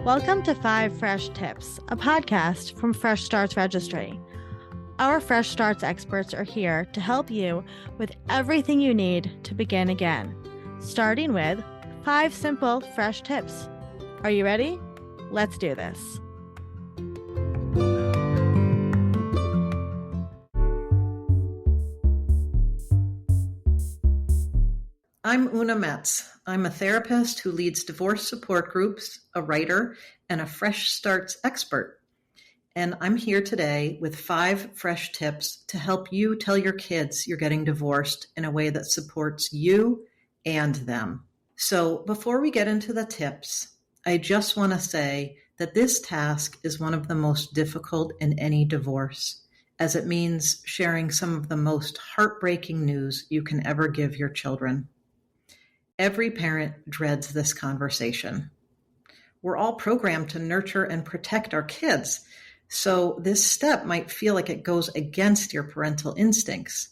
Welcome to 5 Fresh Tips, a podcast from Fresh Starts Registry. Our Fresh Starts experts are here to help you with everything you need to begin again, starting with 5 simple fresh tips. Are you ready? Let's do this. I'm Oona Metz. I'm a therapist who leads divorce support groups, a writer, and a Fresh Starts expert. And I'm here today with 5 fresh tips to help you tell your kids you're getting divorced in a way that supports you and them. So before we get into the tips, I just want to say that this task is one of the most difficult in any divorce, as it means sharing some of the most heartbreaking news you can ever give your children. Every parent dreads this conversation. We're all programmed to nurture and protect our kids, so this step might feel like it goes against your parental instincts.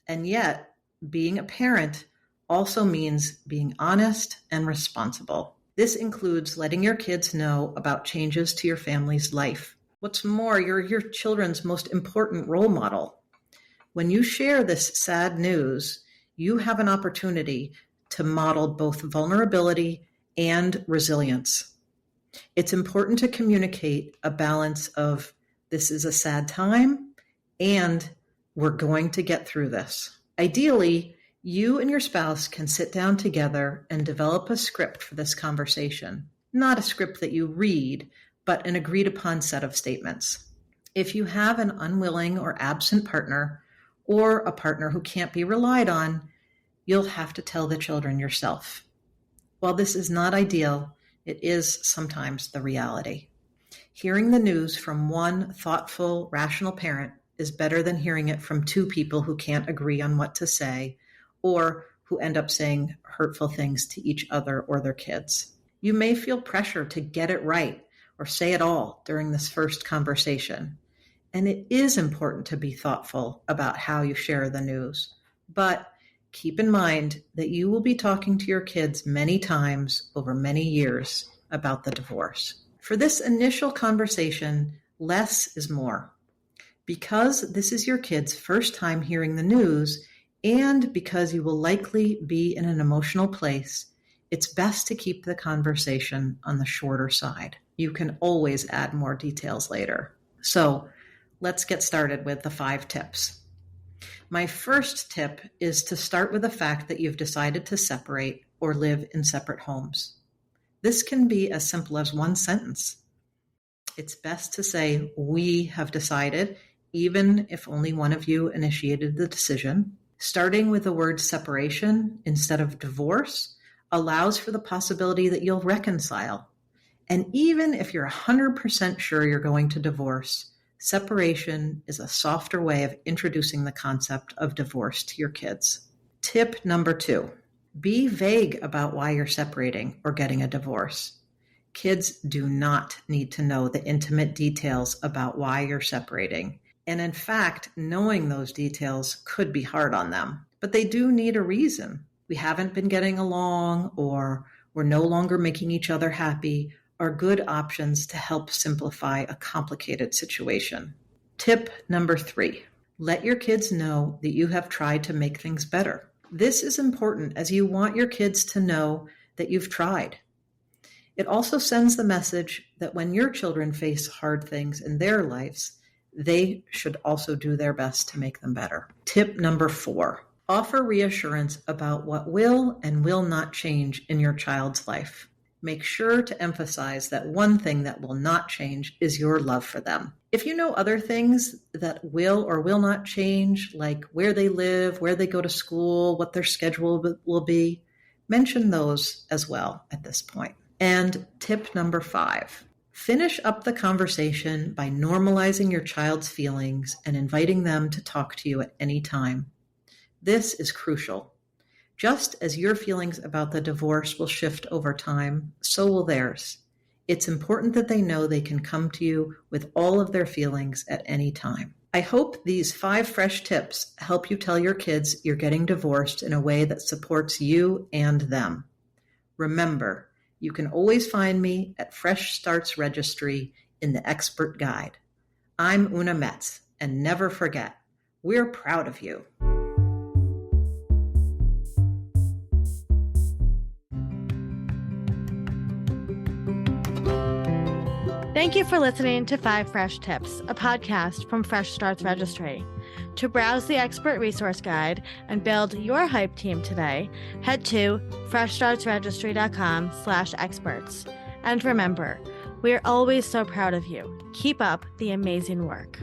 And yet, being a parent also means being honest and responsible. This includes letting your kids know about changes to your family's life. What's more, you're your children's most important role model. When you share this sad news, you have an opportunity to model both vulnerability and resilience. It's important to communicate a balance of this is a sad time and we're going to get through this. Ideally, you and your spouse can sit down together and develop a script for this conversation. Not a script that you read, but an agreed upon set of statements. If you have an unwilling or absent partner, or a partner who can't be relied on, you'll have to tell the children yourself. While this is not ideal, it is sometimes the reality. Hearing the news from one thoughtful, rational parent is better than hearing it from 2 people who can't agree on what to say or who end up saying hurtful things to each other or their kids. You may feel pressure to get it right or say it all during this first conversation. And it is important to be thoughtful about how you share the news. But keep in mind that you will be talking to your kids many times over many years about the divorce. For this initial conversation, less is more. Because this is your kids' first time hearing the news, and because you will likely be in an emotional place, it's best to keep the conversation on the shorter side. You can always add more details later. So let's get started with the 5 tips. My first tip is to start with the fact that you've decided to separate or live in separate homes. This can be as simple as one sentence. It's best to say, "We have decided," even if only one of you initiated the decision. Starting with the word separation instead of divorce allows for the possibility that you'll reconcile. And even if you're 100% sure you're going to divorce, separation is a softer way of introducing the concept of divorce to your kids. Tip number 2, be vague about why you're separating or getting a divorce. Kids do not need to know the intimate details about why you're separating. And in fact, knowing those details could be hard on them, but they do need a reason. We haven't been getting along, or we're no longer making each other happy, are good options to help simplify a complicated situation. Tip number 3, let your kids know that you have tried to make things better. This is important as you want your kids to know that you've tried. It also sends the message that when your children face hard things in their lives, they should also do their best to make them better. Tip number 4, offer reassurance about what will and will not change in your child's life. Make sure to emphasize that one thing that will not change is your love for them. If you know other things that will or will not change, like where they live, where they go to school, what their schedule will be, mention those as well at this point. And tip number 5, finish up the conversation by normalizing your child's feelings and inviting them to talk to you at any time. This is crucial. Just as your feelings about the divorce will shift over time, so will theirs. It's important that they know they can come to you with all of their feelings at any time. I hope these 5 fresh tips help you tell your kids you're getting divorced in a way that supports you and them. Remember, You can always find me at Fresh Starts Registry in the Expert Guide. I'm Oona Metz, and never forget, we're proud of you. Thank you for listening to 5 Fresh Tips, a podcast from Fresh Starts Registry. To browse the expert resource guide and build your hype team today, head to freshstartsregistry.com/experts. And remember, we are always so proud of you. Keep up the amazing work.